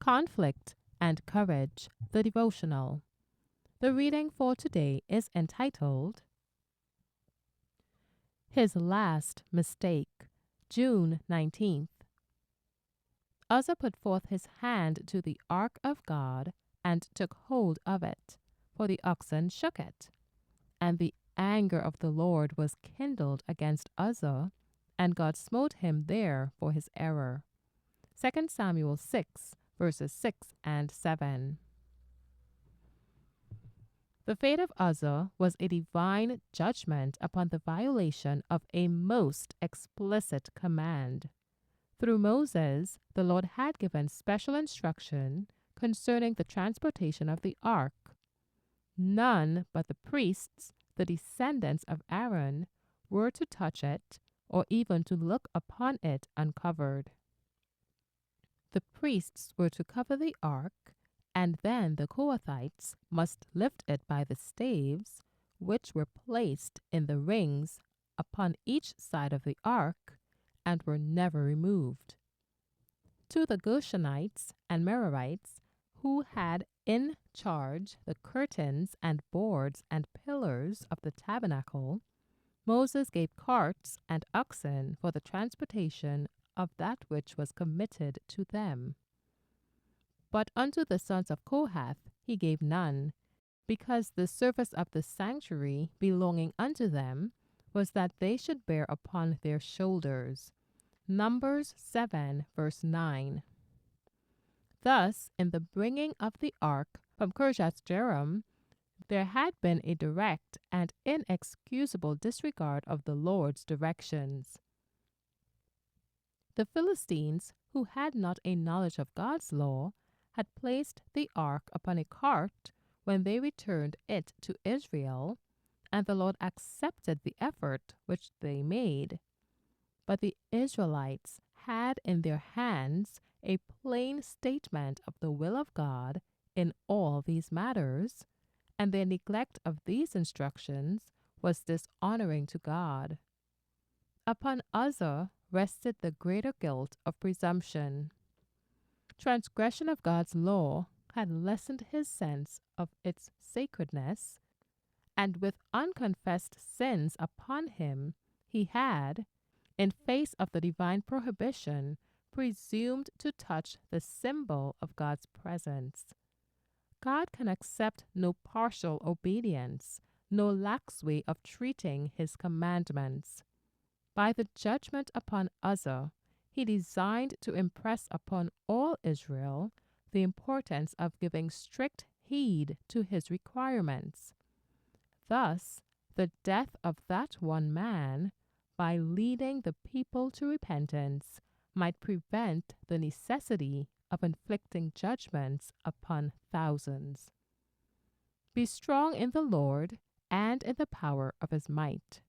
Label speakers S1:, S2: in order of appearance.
S1: Conflict and Courage, the devotional. The reading for today is entitled His Last Mistake, June 19th. Uzzah put forth his hand to the ark of God and took hold of it, for the oxen shook it. And the anger of the Lord was kindled against Uzzah, and God smote him there for his error. 2 Samuel 6, verses 6 and 7. The fate of Uzzah was a divine judgment upon the violation of a most explicit command. Through Moses, the Lord had given special instruction concerning the transportation of the ark. None but the priests, the descendants of Aaron, were to touch it or even to look upon it uncovered. The priests were to cover the ark, and then the Kohathites must lift it by the staves, which were placed in the rings upon each side of the ark, and were never removed. To the Gershonites and Merarites, who had in charge the curtains and boards and pillars of the tabernacle, Moses gave carts and oxen for the transportation of that which was committed to them. But unto the sons of Kohath he gave none, because the service of the sanctuary belonging unto them was that they should bear upon their shoulders. Numbers 7, verse 9. Thus, in the bringing of the ark from Kirjath-jearim, there had been a direct and inexcusable disregard of the Lord's directions. The Philistines, who had not a knowledge of God's law, had placed the ark upon a cart when they returned it to Israel, and the Lord accepted the effort which they made. But the Israelites had in their hands a plain statement of the will of God in all these matters, and their neglect of these instructions was dishonoring to God. Upon Uzzah rested the greater guilt of presumption. Transgression of God's law had lessened his sense of its sacredness, and with unconfessed sins upon him, he had, in face of the divine prohibition, presumed to touch the symbol of God's presence. God can accept no partial obedience, no lax way of treating his commandments. By the judgment upon Uzzah, he designed to impress upon all Israel the importance of giving strict heed to his requirements. Thus, the death of that one man, by leading the people to repentance, might prevent the necessity of inflicting judgments upon thousands. Be strong in the Lord and in the power of his might.